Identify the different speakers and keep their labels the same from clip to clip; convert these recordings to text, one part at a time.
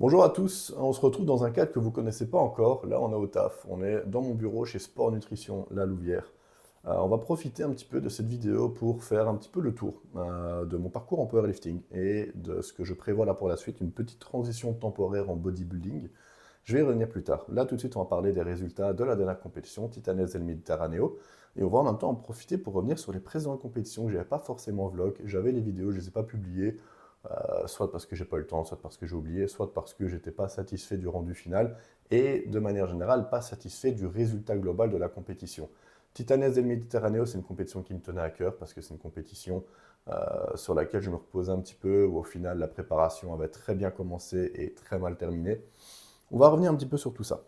Speaker 1: Bonjour à tous, on se retrouve dans un cadre que vous ne connaissez pas encore. Là, on est au taf, on est dans mon bureau chez Sport Nutrition, La Louvière. On va profiter un petit peu de cette vidéo pour faire un petit peu le tour de mon parcours en powerlifting et de ce que je prévois là pour la suite, une petite transition temporaire en bodybuilding. Je vais y revenir plus tard. Là, tout de suite, on va parler des résultats de la dernière compétition, Titanes del Mediterraneo, et on va en même temps en profiter pour revenir sur les précédentes compétitions que je n'avais pas forcément vlog. J'avais les vidéos, je ne les ai pas publiées, soit parce que j'ai pas eu le temps, soit parce que j'ai oublié, soit parce que j'étais pas satisfait du rendu final et de manière générale pas satisfait du résultat global de la compétition. Titanes del Mediterraneo, c'est une compétition qui me tenait à cœur parce que c'est une compétition sur laquelle je me reposais un petit peu, où au final la préparation avait très bien commencé et très mal terminé. On va revenir un petit peu sur tout ça.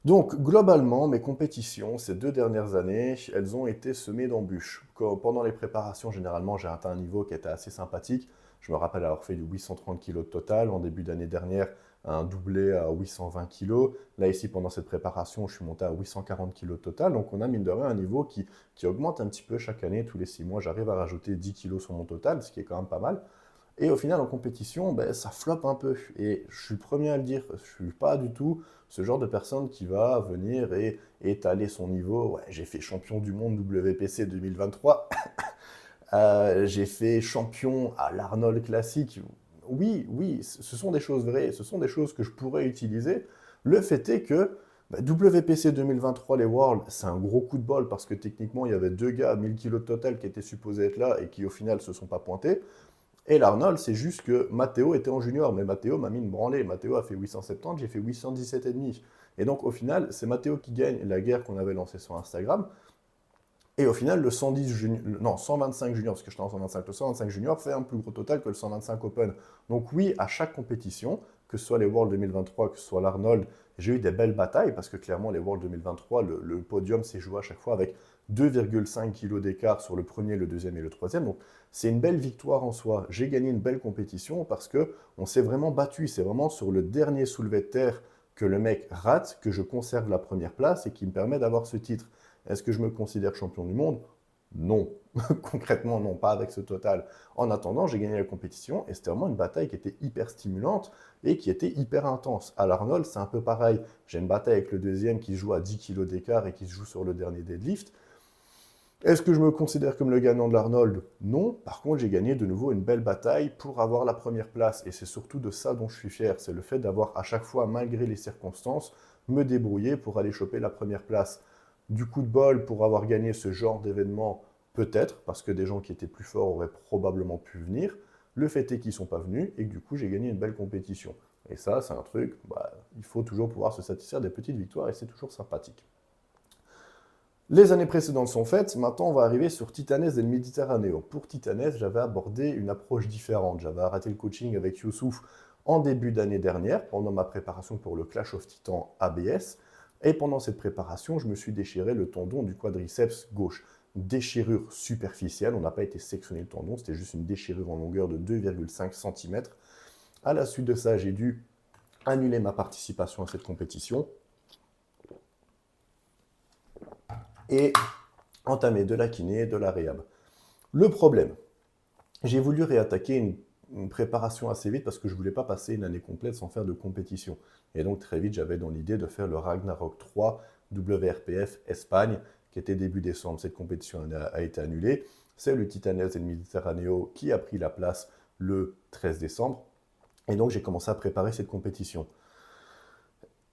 Speaker 1: Donc, globalement, mes compétitions, ces 2 dernières années, elles ont été semées d'embûches. Pendant les préparations, généralement, j'ai atteint un niveau qui était assez sympathique. Je me rappelle avoir fait du 830 kg de total. En début d'année dernière, un doublé à 820 kg. Là, ici, pendant cette préparation, je suis monté à 840 kg de total. Donc, on a mine de rien un niveau qui augmente un petit peu chaque année. Tous les 6 mois, j'arrive à rajouter 10 kg sur mon total, ce qui est quand même pas mal. Et au final, en compétition, ben, ça floppe un peu. Et je suis le premier à le dire, je ne suis pas du tout ce genre de personne qui va venir et étaler son niveau. Ouais, j'ai fait champion du monde WPC 2023, j'ai fait champion à l'Arnold Classic. Oui, oui, ce sont des choses vraies, ce sont des choses que je pourrais utiliser. Le fait est que bah, WPC 2023, les Worlds, c'est un gros coup de bol parce que techniquement, il y avait 2 gars à 1000 kg de total qui étaient supposés être là et qui au final se sont pas pointés. Et l'Arnold, c'est juste que Matteo était en junior, mais Matteo m'a mis une branlée. Matteo a fait 870, j'ai fait 817,5. Et donc, au final, c'est Matteo qui gagne la guerre qu'on avait lancée sur Instagram. Et au final, le 110 junior, non, 125 junior, parce que j'étais en 125, le 125 junior fait un plus gros total que le 125 open. Donc oui, à chaque compétition, que ce soit les Worlds 2023, que ce soit l'Arnold, j'ai eu des belles batailles, parce que clairement, les Worlds 2023, le podium s'est joué à chaque fois avec 2,5 kg d'écart sur le premier, le deuxième et le troisième. Donc c'est une belle victoire en soi. J'ai gagné une belle compétition parce que on s'est vraiment battu. C'est vraiment sur le dernier soulevé de terre que le mec rate que je conserve la première place et qui me permet d'avoir ce titre. Est-ce que je me considère champion du monde? Non. Concrètement, non, pas avec ce total. En attendant, j'ai gagné la compétition et c'était vraiment une bataille qui était hyper stimulante et qui était hyper intense. À l'Arnold, c'est un peu pareil. J'ai une bataille avec le deuxième qui se joue à 10 kg d'écart et qui se joue sur le dernier deadlift. Est-ce que je me considère comme le gagnant de l'Arnold? Non. Par contre, j'ai gagné de nouveau une belle bataille pour avoir la première place. Et c'est surtout de ça dont je suis fier. C'est le fait d'avoir à chaque fois, malgré les circonstances, me débrouiller pour aller choper la première place. Du coup de bol pour avoir gagné ce genre d'événement, peut-être, parce que des gens qui étaient plus forts auraient probablement pu venir. Le fait est qu'ils ne sont pas venus et que du coup, j'ai gagné une belle compétition. Et ça, c'est un truc, bah, il faut toujours pouvoir se satisfaire des petites victoires et c'est toujours sympathique. Les années précédentes sont faites, maintenant on va arriver sur Titanes del Mediterraneo. Pour Titanes, j'avais abordé une approche différente. J'avais arrêté le coaching avec Youssouf en début d'année dernière, pendant ma préparation pour le Clash of Titans ABS. Et pendant cette préparation, je me suis déchiré le tendon du quadriceps gauche. Déchirure superficielle, on n'a pas été sectionner le tendon, c'était juste une déchirure en longueur de 2,5 cm. À la suite de ça, j'ai dû annuler ma participation à cette compétition et entamer de la kiné, de la réhab. Le problème, j'ai voulu réattaquer une préparation assez vite parce que je ne voulais pas passer une année complète sans faire de compétition. Et donc très vite, j'avais dans l'idée de faire le Ragnarok 3 WRPF Espagne, qui était début décembre. Cette compétition a été annulée. C'est le Titanes del Mediterraneo qui a pris la place le 13 décembre. Et donc j'ai commencé à préparer cette compétition.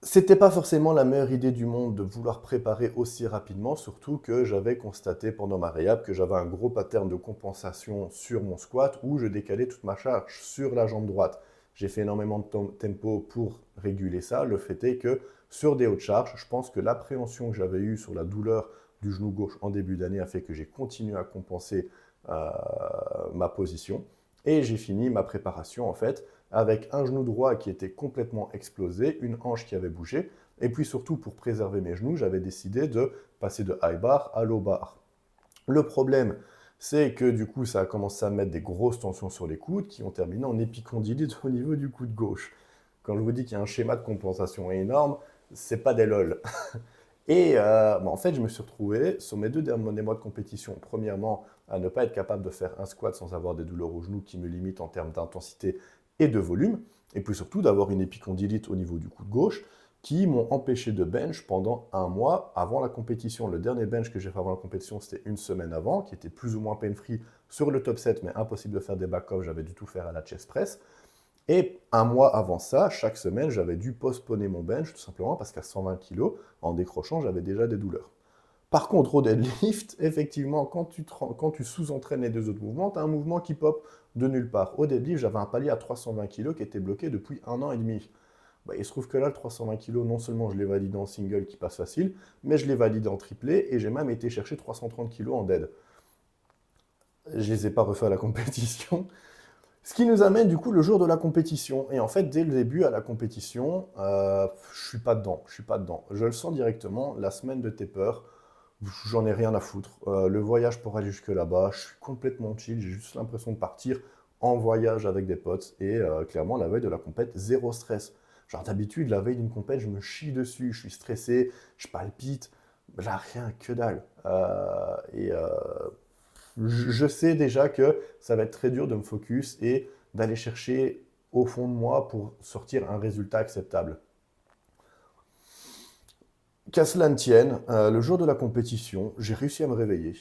Speaker 1: C'était pas forcément la meilleure idée du monde de vouloir préparer aussi rapidement, surtout que j'avais constaté pendant ma réhab que j'avais un gros pattern de compensation sur mon squat où je décalais toute ma charge sur la jambe droite. J'ai fait énormément de tempo pour réguler ça. Le fait est que sur des hautes charges, je pense que l'appréhension que j'avais eue sur la douleur du genou gauche en début d'année a fait que j'ai continué à compenser ma position. Et j'ai fini ma préparation en fait avec un genou droit qui était complètement explosé, une hanche qui avait bougé, et puis surtout pour préserver mes genoux, j'avais décidé de passer de high bar à low bar. Le problème, c'est que du coup, ça a commencé à mettre des grosses tensions sur les coudes qui ont terminé en épicondylite au niveau du coude gauche. Quand je vous dis qu'il y a un schéma de compensation énorme, c'est pas des lol. Et en fait, je me suis retrouvé sur mes 2 derniers mois de compétition, premièrement, à ne pas être capable de faire un squat sans avoir des douleurs aux genoux qui me limitent en termes d'intensité et de volume, et puis surtout d'avoir une épicondylite au niveau du coude gauche, qui m'ont empêché de bench pendant un mois avant la compétition. Le dernier bench que j'ai fait avant la compétition, c'était une semaine avant, qui était plus ou moins pain-free sur le top 7, mais impossible de faire des back-off, j'avais dû tout faire à la chest press. Et un mois avant ça, chaque semaine, j'avais dû postponer mon bench, tout simplement parce qu'à 120 kg, en décrochant, j'avais déjà des douleurs. Par contre, au deadlift, effectivement, quand tu sous-entraînes les deux autres mouvements, tu as un mouvement qui pop de nulle part. Au deadlift, j'avais un palier à 320 kg qui était bloqué depuis 1 an et demi. Bah, il se trouve que là, le 320 kg, non seulement je l'ai validé en single qui passe facile, mais je l'ai validé en triplé et j'ai même été chercher 330 kg en dead. Je ne les ai pas refait à la compétition. Ce qui nous amène du coup le jour de la compétition. Et en fait, dès le début à la compétition, je suis pas dedans. Je suis pas dedans. Je le sens directement. La semaine de taper, j'en ai rien à foutre. Le voyage pour aller jusque là-bas, je suis complètement chill. J'ai juste l'impression de partir en voyage avec des potes. Et clairement, la veille de la compète, zéro stress. Genre d'habitude, la veille d'une compète, je me chie dessus, je suis stressé, je palpite. Là, rien, que dalle. Je sais déjà que ça va être très dur de me focus et d'aller chercher au fond de moi pour sortir un résultat acceptable. Qu'à cela ne tienne, le jour de la compétition, j'ai réussi à me réveiller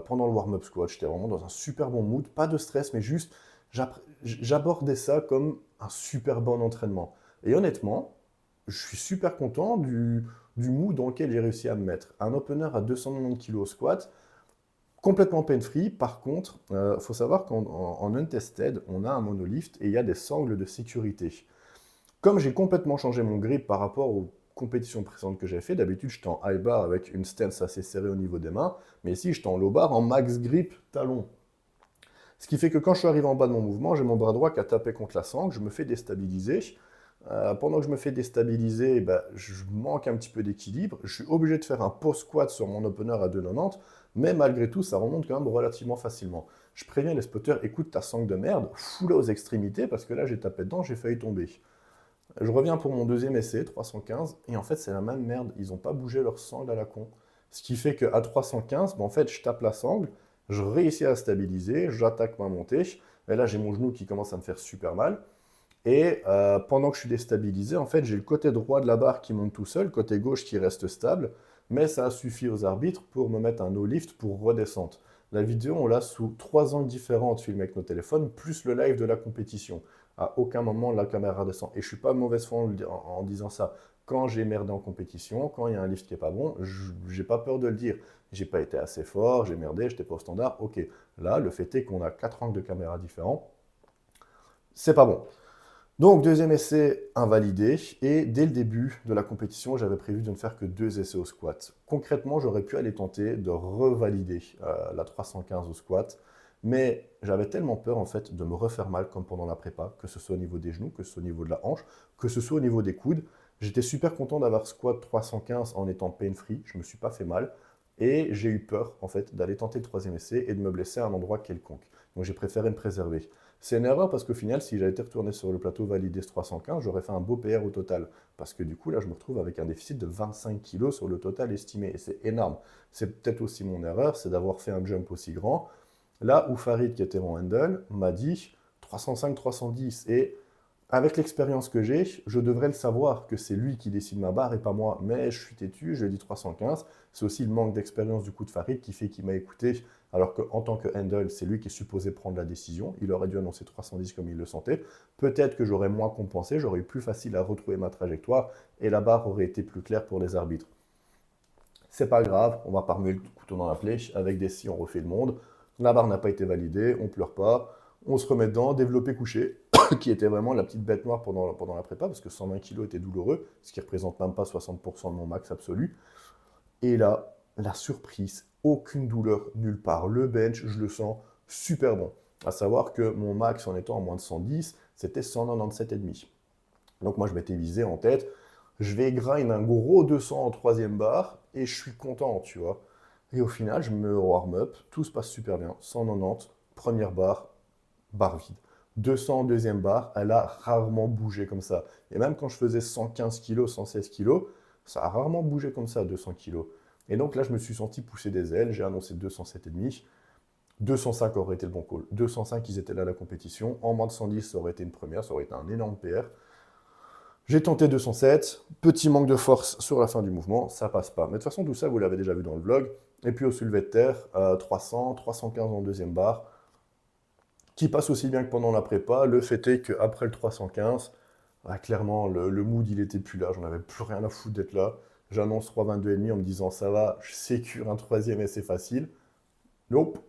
Speaker 1: pendant le warm-up squat. J'étais vraiment dans un super bon mood, pas de stress, mais juste j'abordais ça comme un super bon entraînement. Et honnêtement, je suis super content du mood dans lequel j'ai réussi à me mettre. Un opener à 290 kg au squat, complètement pain-free. Par contre, il faut savoir qu'en untested, on a un monolift et il y a des sangles de sécurité. Comme j'ai complètement changé mon grip par rapport aux compétitions précédentes que j'avais fait, d'habitude j'étais en high bar avec une stance assez serrée au niveau des mains, mais ici j'étais en low bar en max grip talon. Ce qui fait que quand je suis arrivé en bas de mon mouvement, j'ai mon bras droit qui a tapé contre la sangle, je me fais déstabiliser. Pendant que je me fais déstabiliser, ben, je manque un petit peu d'équilibre. Je suis obligé de faire un post squat sur mon opener à 2,90, mais malgré tout, ça remonte quand même relativement facilement. Je préviens les spotters, écoute ta sangle de merde, fous-la aux extrémités, parce que là j'ai tapé dedans, j'ai failli tomber. Je reviens pour mon deuxième essai, 315, et en fait c'est la même merde, ils n'ont pas bougé leur sangle à la con. Ce qui fait qu'à 315, ben, en fait je tape la sangle, je réussis à stabiliser, j'attaque ma montée, et là j'ai mon genou qui commence à me faire super mal. Et pendant que je suis déstabilisé, en fait, j'ai le côté droit de la barre qui monte tout seul, le côté gauche qui reste stable, mais ça a suffi aux arbitres pour me mettre un no-lift pour redescendre. La vidéo, on l'a sous 3 angles différents filmés avec nos téléphones, plus le live de la compétition. À aucun moment, la caméra descend. Et je suis pas de mauvaise foi en disant ça. Quand j'ai merdé en compétition, quand il y a un lift qui est pas bon, j'ai pas peur de le dire. J'ai pas été assez fort, j'ai merdé, j'étais pas au standard. Ok, là, le fait est qu'on a 4 angles de caméra différents. C'est pas bon. Donc, deuxième essai invalidé, et dès le début de la compétition, j'avais prévu de ne faire que 2 essais au squat. Concrètement, j'aurais pu aller tenter de revalider la 315 au squat, mais j'avais tellement peur en fait de me refaire mal comme pendant la prépa, que ce soit au niveau des genoux, que ce soit au niveau de la hanche, que ce soit au niveau des coudes. J'étais super content d'avoir squat 315 en étant pain-free, je ne me suis pas fait mal, et j'ai eu peur en fait d'aller tenter le troisième essai et de me blesser à un endroit quelconque. Donc j'ai préféré me préserver. C'est une erreur parce qu'au final, si j'avais été retourné sur le plateau validé ce 315, j'aurais fait un beau PR au total. Parce que du coup, là, je me retrouve avec un déficit de 25 kg sur le total estimé. Et c'est énorme. C'est peut-être aussi mon erreur, c'est d'avoir fait un jump aussi grand. Là où Farid, qui était mon handle, m'a dit 305-310. Et avec l'expérience que j'ai, je devrais le savoir que c'est lui qui décide ma barre et pas moi. Mais je suis têtu, je lui ai dit 315. C'est aussi le manque d'expérience du coup de Farid qui fait qu'il m'a écouté, alors qu'en tant que handle, c'est lui qui est supposé prendre la décision. Il aurait dû annoncer 310 comme il le sentait. Peut-être que j'aurais moins compensé, j'aurais eu plus facile à retrouver ma trajectoire et la barre aurait été plus claire pour les arbitres. C'est pas grave, on va pas remuer le couteau dans la plaie. Avec des si, on refait le monde. La barre n'a pas été validée, on pleure pas. On se remet dedans, développé couché, qui était vraiment la petite bête noire pendant la prépa, parce que 120 kg était douloureux, ce qui représente même pas 60% de mon max absolu. Et là, la surprise, aucune douleur nulle part. Le bench, je le sens super bon. À savoir que mon max en étant en moins de 110, c'était 197,5. Donc moi, je m'étais visé en tête, je vais grind un gros 200 en troisième barre, et je suis content, tu vois. Et au final, je me warm-up, tout se passe super bien. 190, première barre, barre vide. 200 deuxième barre, elle a rarement bougé comme ça. Et même quand je faisais 115 kg, 116 kg, ça a rarement bougé comme ça, 200 kg. Et donc là, je me suis senti pousser des ailes, j'ai annoncé 207,5. 205 aurait été le bon call. 205, ils étaient là à la compétition. En moins de 110, ça aurait été une première, ça aurait été un énorme PR. J'ai tenté 207, petit manque de force sur la fin du mouvement, ça passe pas. Mais de toute façon, tout ça, vous l'avez déjà vu dans le vlog. Et puis au soulevé de terre, 300, 315 en deuxième barre, qui passe aussi bien que pendant la prépa. Le fait est qu'après le 315, clairement, le mood, il était plus là. J'en avais plus rien à foutre d'être là. J'annonce 3,22,5 en me disant, ça va, je sécure un troisième et c'est facile. Nope.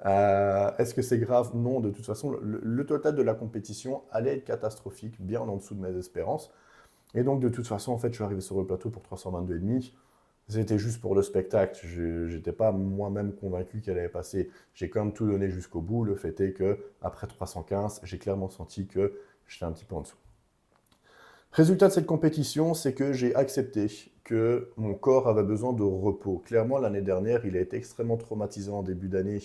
Speaker 1: Est-ce que c'est grave? Non, de toute façon, le total de la compétition allait être catastrophique, bien en dessous de mes espérances. Et donc, de toute façon, en fait, je suis arrivé sur le plateau pour 322,5. C'était juste pour le spectacle. Je n'étais pas moi-même convaincu qu'elle allait passer. J'ai quand même tout donné jusqu'au bout. Le fait est que après 315, j'ai clairement senti que j'étais un petit peu en dessous. Résultat de cette compétition, c'est que j'ai accepté que mon corps avait besoin de repos. Clairement, l'année dernière, il a été extrêmement traumatisant en début d'année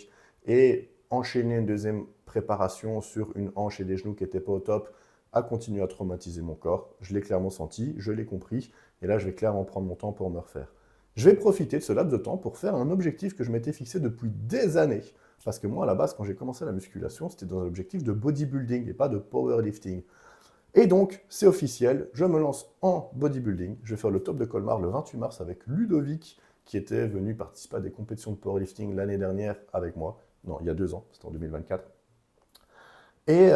Speaker 1: et enchaîner une deuxième préparation sur une hanche et des genoux qui n'étaient pas au top a continué à traumatiser mon corps. Je l'ai clairement senti, je l'ai compris et là, je vais clairement prendre mon temps pour me refaire. Je vais profiter de ce laps de temps pour faire un objectif que je m'étais fixé depuis des années. Parce que moi, à la base, quand j'ai commencé la musculation, c'était dans un objectif de bodybuilding et pas de powerlifting. Et donc, c'est officiel, je me lance en bodybuilding. Je vais faire le top de Colmar le 28 mars avec Ludovic, qui était venu participer à des compétitions de powerlifting l'année dernière avec moi. Non, il y a 2 ans, c'était en 2024. Et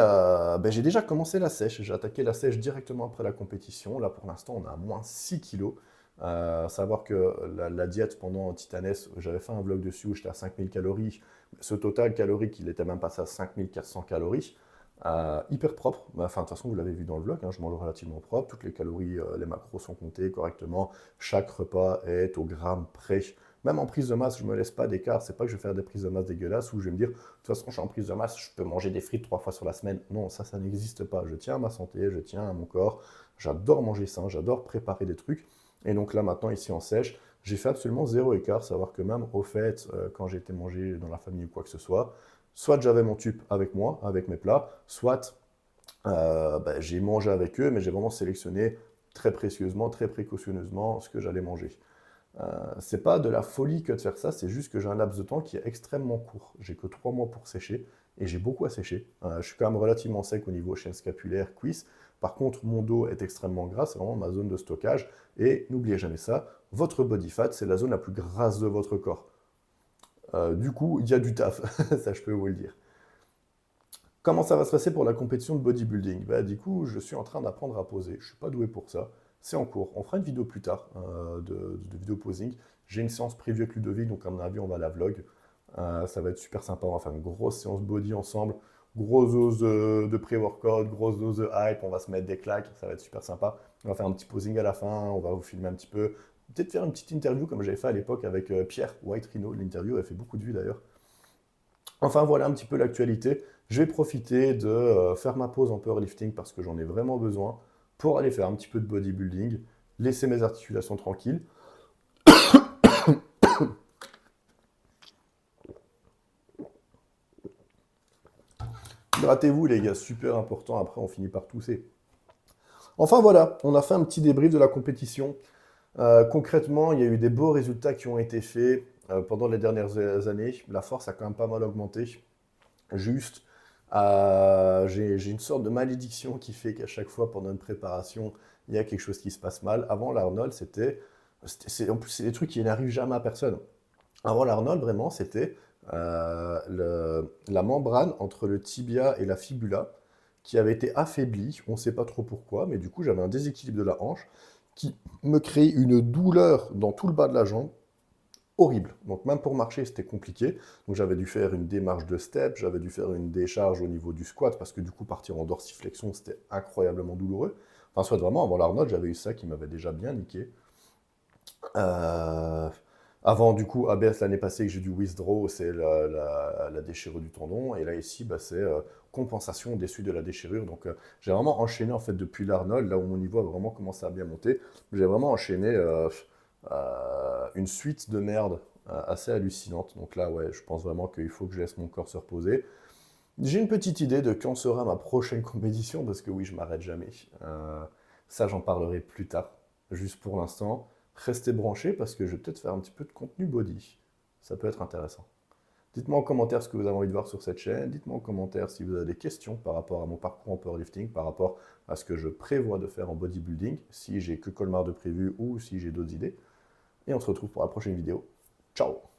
Speaker 1: j'ai déjà commencé la sèche. J'ai attaqué la sèche directement après la compétition. Là, pour l'instant, on a à moins 6 kilos. Savoir que la diète pendant Titanès, j'avais fait un vlog dessus où j'étais à 5000 calories. Ce total calorique, il était même passé à 5400 calories. Hyper propre. Enfin, de toute façon, vous l'avez vu dans le vlog, hein, je mange relativement propre. Toutes les calories, les macros sont comptés correctement. Chaque repas est au gramme près. Même en prise de masse, je ne me laisse pas d'écart. C'est pas que je vais faire des prises de masse dégueulasses où je vais me dire, de toute façon, je suis en prise de masse, je peux manger des frites 3 fois sur la semaine. Non, ça n'existe pas. Je tiens à ma santé, je tiens à mon corps. J'adore manger sain, j'adore préparer des trucs. Et donc là, maintenant, ici en sèche, j'ai fait absolument zéro écart. Savoir que même au fait, quand j'ai été manger dans la famille ou quoi que ce soit j'avais mon tube avec moi, avec mes plats, soit j'ai mangé avec eux, mais j'ai vraiment sélectionné très précieusement, très précautionneusement ce que j'allais manger. C'est pas de la folie que de faire ça, c'est juste que j'ai un laps de temps qui est extrêmement court. J'ai que 3 mois pour sécher et j'ai beaucoup à sécher. Je suis quand même relativement sec au niveau chaîne scapulaire, cuisse. Par contre, mon dos est extrêmement gras, c'est vraiment ma zone de stockage. Et n'oubliez jamais ça, votre body fat, c'est la zone la plus grasse de votre corps. Du coup, il y a du taf, ça je peux vous le dire. Comment ça va se passer pour la compétition de bodybuilding? Du coup, je suis en train d'apprendre à poser. Je ne suis pas doué pour ça. C'est en cours. On fera une vidéo plus tard de vidéo posing. J'ai une séance prévue avec Ludovic, donc à mon avis, on va la vlog. Ça va être super sympa. On va faire une grosse séance body ensemble. Grosse dose de pré-workout, grosse dose de hype. On va se mettre des claques. Ça va être super sympa. On va faire un petit posing à la fin. On va vous filmer un petit peu. Peut-être faire une petite interview comme j'avais fait à l'époque avec Pierre White Rhino. L'interview a fait beaucoup de vues d'ailleurs. Enfin, voilà un petit peu l'actualité. Je vais profiter de faire ma pause en powerlifting parce que j'en ai vraiment besoin pour aller faire un petit peu de bodybuilding, laisser mes articulations tranquilles. Hydratez-vous les gars, super important, après on finit par tousser. Enfin voilà, on a fait un petit débrief de la compétition. Concrètement, il y a eu des beaux résultats qui ont été faits pendant les dernières années. La force a quand même pas mal augmenté. Juste, j'ai une sorte de malédiction qui fait qu'à chaque fois pendant une préparation, il y a quelque chose qui se passe mal. Avant l'Arnold, en plus, c'est des trucs qui n'arrivent jamais à personne. Avant l'Arnold, vraiment, c'était la membrane entre le tibia et la fibula qui avait été affaiblie. On ne sait pas trop pourquoi, mais du coup, j'avais un déséquilibre de la hanche qui me créait une douleur dans tout le bas de la jambe horrible. Donc même pour marcher, c'était compliqué. Donc j'avais dû faire une démarche de step, j'avais dû faire une décharge au niveau du squat, parce que du coup, partir en dorsiflexion, c'était incroyablement douloureux. Enfin, soit vraiment, avant l'Arnold, j'avais eu ça qui m'avait déjà bien niqué. Euh, Avant, du coup, ABS l'année passée, que j'ai dû withdraw, c'est la déchirure du tendon. Et là, ici, c'est compensation des suites de la déchirure. Donc, j'ai vraiment enchaîné, en fait, depuis l'Arnold, là où mon niveau a vraiment commencé à bien monter. J'ai vraiment enchaîné une suite de merde assez hallucinante. Donc là, ouais, je pense vraiment qu'il faut que je laisse mon corps se reposer. J'ai une petite idée de quand sera ma prochaine compétition, parce que oui, je m'arrête jamais. Ça, j'en parlerai plus tard. Juste pour l'instant, restez branchés parce que je vais peut-être faire un petit peu de contenu body. Ça peut être intéressant. Dites-moi en commentaire ce que vous avez envie de voir sur cette chaîne. Dites-moi en commentaire si vous avez des questions par rapport à mon parcours en powerlifting, par rapport à ce que je prévois de faire en bodybuilding, si j'ai que Colmar de prévu ou si j'ai d'autres idées. Et on se retrouve pour la prochaine vidéo. Ciao!